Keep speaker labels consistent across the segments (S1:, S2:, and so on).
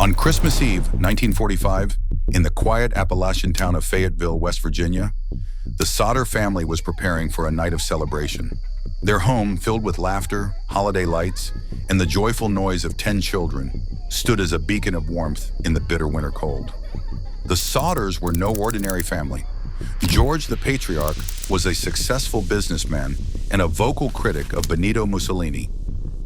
S1: On Christmas Eve, 1945, in the quiet Appalachian town of Fayetteville, West Virginia, the Sodder family was preparing for a night of celebration. Their home, filled with laughter, holiday lights, and the joyful noise of 10 children, stood as a beacon of warmth in the bitter winter cold. The Sodders were no ordinary family. George, the patriarch, was a successful businessman and a vocal critic of Benito Mussolini,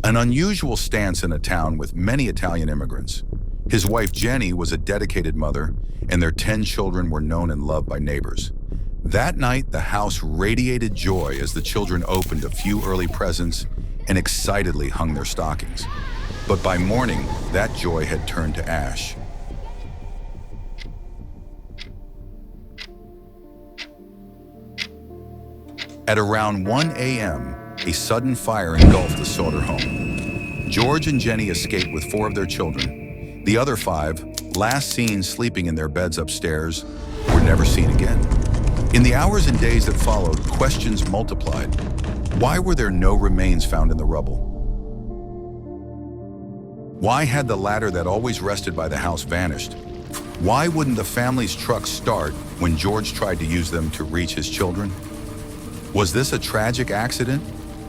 S1: an unusual stance in a town with many Italian immigrants. His wife Jenny was a dedicated mother, and their 10 children were known and loved by neighbors. That night, the house radiated joy as the children opened a few early presents and excitedly hung their stockings. But by morning, that joy had turned to ash. At around 1 a.m., a sudden fire engulfed the Sodder home. George and Jenny escaped with 4 of their children. The other 5, last seen sleeping in their beds upstairs, were never seen again. In the hours and days that followed, questions multiplied. Why were there no remains found in the rubble? Why had the ladder that always rested by the house vanished? Why wouldn't the family's truck start when George tried to use them to reach his children? Was this a tragic accident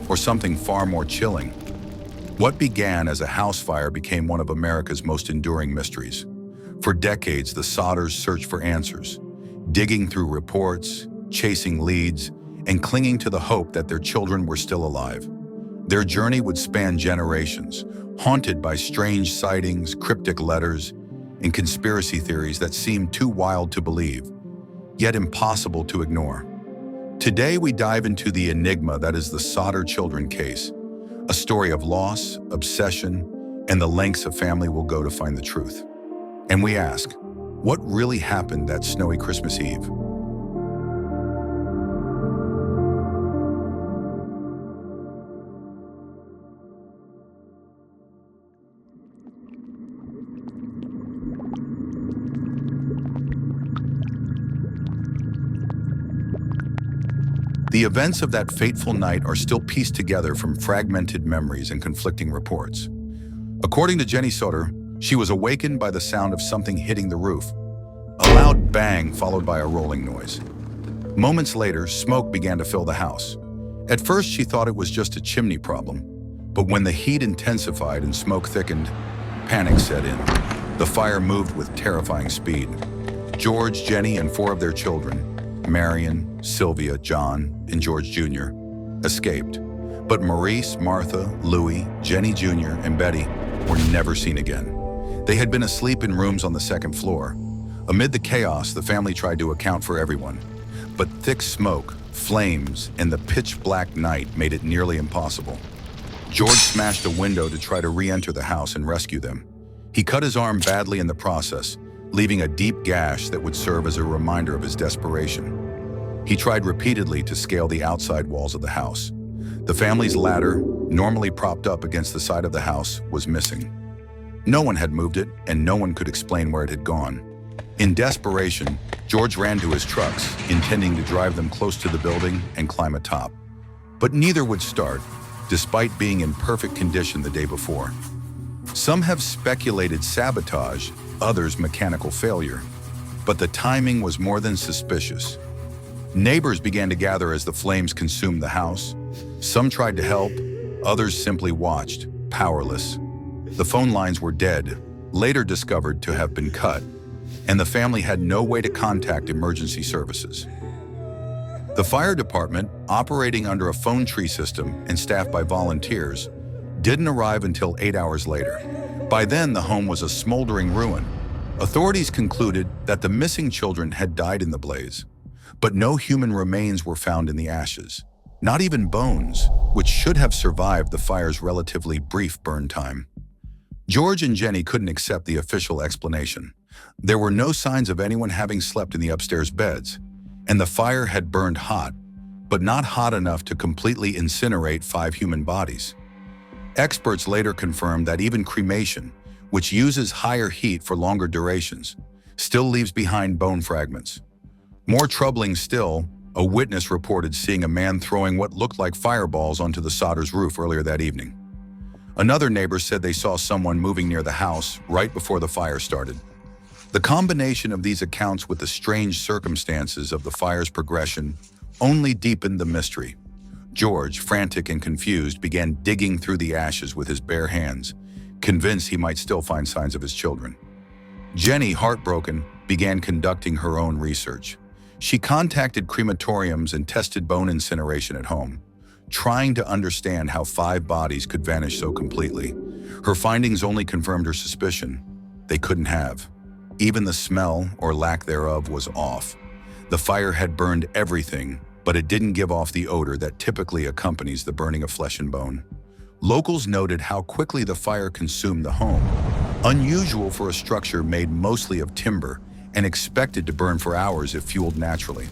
S1: or something far more chilling? What began as a house fire became one of America's most enduring mysteries. For decades, the Sodders searched for answers, digging through reports, chasing leads, and clinging to the hope that their children were still alive. Their journey would span generations, haunted by strange sightings, cryptic letters, and conspiracy theories that seemed too wild to believe, yet impossible to ignore. Today, we dive into the enigma that is the Sodder children case, a story of loss, obsession, and the lengths a family will go to find the truth. And we ask, what really happened that snowy Christmas Eve? The events of that fateful night are still pieced together from fragmented memories and conflicting reports. According to Jenny Sodder, she was awakened by the sound of something hitting the roof. A loud bang followed by a rolling noise. Moments later, smoke began to fill the house. At first, she thought it was just a chimney problem, but when the heat intensified and smoke thickened, panic set in. The fire moved with terrifying speed. George, Jenny, and 4 of their children, Marion, Sylvia, John, and George Jr., escaped. But Maurice, Martha, Louis, Jenny Jr., and Betty were never seen again. They had been asleep in rooms on the 2nd floor. Amid the chaos, the family tried to account for everyone. But thick smoke, flames, and the pitch-black night made it nearly impossible. George smashed a window to try to re-enter the house and rescue them. He cut his arm badly in the process, leaving a deep gash that would serve as a reminder of his desperation. He tried repeatedly to scale the outside walls of the house. The family's ladder, normally propped up against the side of the house, was missing. No one had moved it, and no one could explain where it had gone. In desperation, George ran to his trucks, intending to drive them close to the building and climb atop. But neither would start, despite being in perfect condition the day before. Some have speculated sabotage, others mechanical failure. But the timing was more than suspicious. Neighbors began to gather as the flames consumed the house. Some tried to help, others simply watched, powerless. The phone lines were dead, later discovered to have been cut, and the family had no way to contact emergency services. The fire department, operating under a phone tree system and staffed by volunteers, didn't arrive until 8 hours later. By then, the home was a smoldering ruin. Authorities concluded that the missing children had died in the blaze, but no human remains were found in the ashes, not even bones, which should have survived the fire's relatively brief burn time. George and Jenny couldn't accept the official explanation. There were no signs of anyone having slept in the upstairs beds, and the fire had burned hot, but not hot enough to completely incinerate 5 human bodies. Experts later confirmed that even cremation, which uses higher heat for longer durations, still leaves behind bone fragments. More troubling still, a witness reported seeing a man throwing what looked like fireballs onto the Sodders' roof earlier that evening. Another neighbor said they saw someone moving near the house right before the fire started. The combination of these accounts with the strange circumstances of the fire's progression only deepened the mystery. George, frantic and confused, began digging through the ashes with his bare hands, convinced he might still find signs of his children. Jenny, heartbroken, began conducting her own research. She contacted crematoriums and tested bone incineration at home, trying to understand how 5 bodies could vanish so completely. Her findings only confirmed her suspicion. They couldn't have. Even the smell, or lack thereof, was off. The fire had burned everything, but it didn't give off the odor that typically accompanies the burning of flesh and bone. Locals noted how quickly the fire consumed the home, unusual for a structure made mostly of timber and expected to burn for hours if fueled naturally.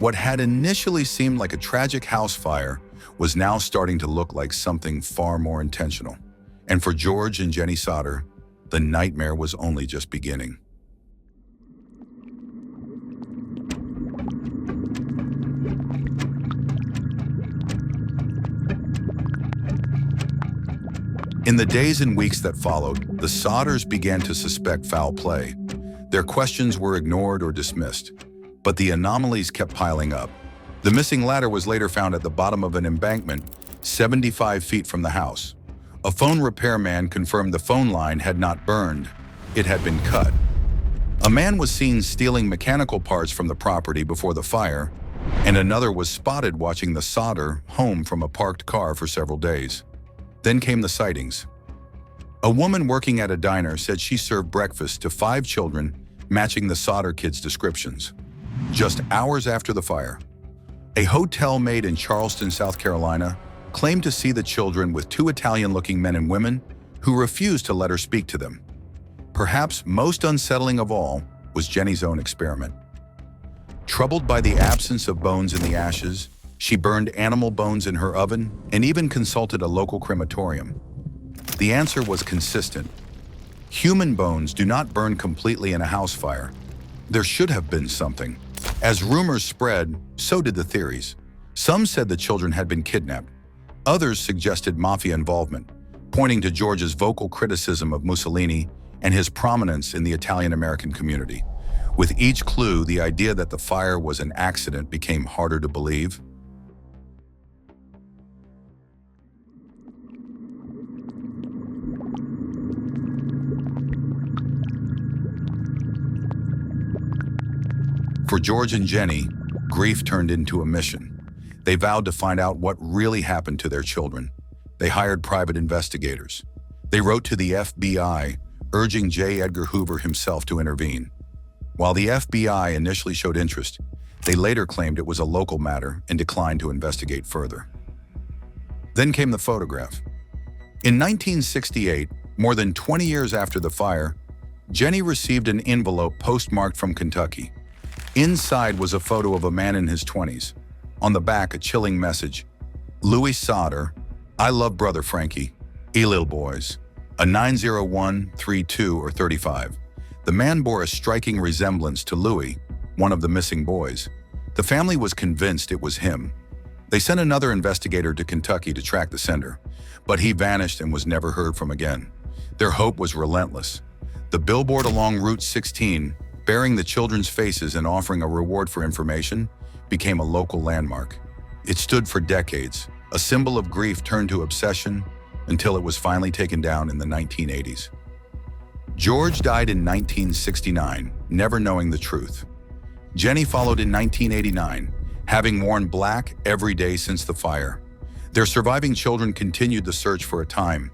S1: What had initially seemed like a tragic house fire was now starting to look like something far more intentional. And for George and Jenny Sodder, the nightmare was only just beginning. In the days and weeks that followed, the Sodders began to suspect foul play. Their questions were ignored or dismissed, but the anomalies kept piling up. The missing ladder was later found at the bottom of an embankment 75 feet from the house. A phone repairman confirmed the phone line had not burned, it had been cut. A man was seen stealing mechanical parts from the property before the fire, and another was spotted watching the Sodder home from a parked car for several days. Then came the sightings. A woman working at a diner said she served breakfast to 5 children, matching the Sodder kids' descriptions. Just hours after the fire, a hotel maid in Charleston, South Carolina, claimed to see the children with 2 Italian-looking men and women who refused to let her speak to them. Perhaps most unsettling of all was Jenny's own experiment. Troubled by the absence of bones in the ashes, she burned animal bones in her oven and even consulted a local crematorium. The answer was consistent. Human bones do not burn completely in a house fire. There should have been something. As rumors spread, so did the theories. Some said the children had been kidnapped. Others suggested mafia involvement, pointing to George's vocal criticism of Mussolini and his prominence in the Italian-American community. With each clue, the idea that the fire was an accident became harder to believe. For George and Jenny, grief turned into a mission. They vowed to find out what really happened to their children. They hired private investigators. They wrote to the FBI, urging J. Edgar Hoover himself to intervene. While the FBI initially showed interest, they later claimed it was a local matter and declined to investigate further. Then came the photograph. In 1968, more than 20 years after the fire, Jenny received an envelope postmarked from Kentucky. Inside was a photo of a man in his 20s. On the back, a chilling message: Louis Sodder, I love brother Frankie, Elil boys, a 901, 32, or 35. The man bore a striking resemblance to Louis, one of the missing boys. The family was convinced it was him. They sent another investigator to Kentucky to track the sender, but he vanished and was never heard from again. Their hope was relentless. The billboard along Route 16, bearing the children's faces and offering a reward for information, became a local landmark. It stood for decades, a symbol of grief turned to obsession, until it was finally taken down in the 1980s. George died in 1969, never knowing the truth. Jenny followed in 1989, having worn black every day since the fire. Their surviving children continued the search for a time,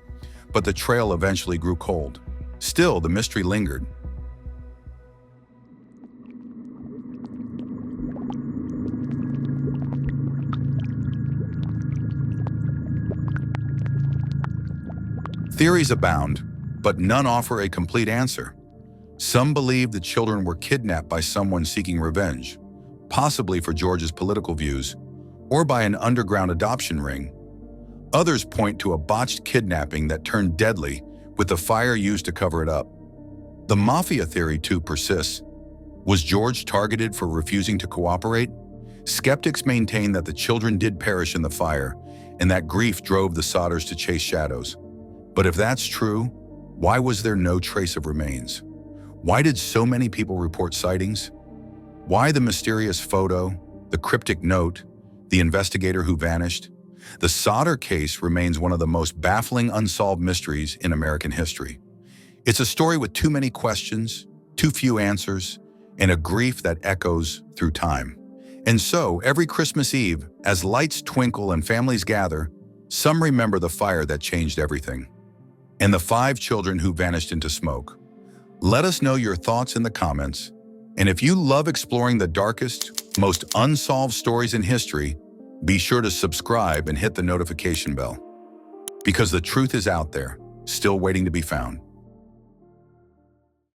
S1: but the trail eventually grew cold. Still, the mystery lingered. Theories abound, but none offer a complete answer. Some believe the children were kidnapped by someone seeking revenge, possibly for George's political views, or by an underground adoption ring. Others point to a botched kidnapping that turned deadly, with the fire used to cover it up. The mafia theory, too, persists. Was George targeted for refusing to cooperate? Skeptics maintain that the children did perish in the fire, and that grief drove the Sodders to chase shadows. But if that's true, why was there no trace of remains? Why did so many people report sightings? Why the mysterious photo, the cryptic note, the investigator who vanished? The Sodder case remains one of the most baffling unsolved mysteries in American history. It's a story with too many questions, too few answers, and a grief that echoes through time. And so, every Christmas Eve, as lights twinkle and families gather, some remember the fire that changed everything, and the 5 children who vanished into smoke. Let us know your thoughts in the comments, and if you love exploring the darkest, most unsolved stories in history, be sure to subscribe and hit the notification bell, because the truth is out there, still waiting to be found.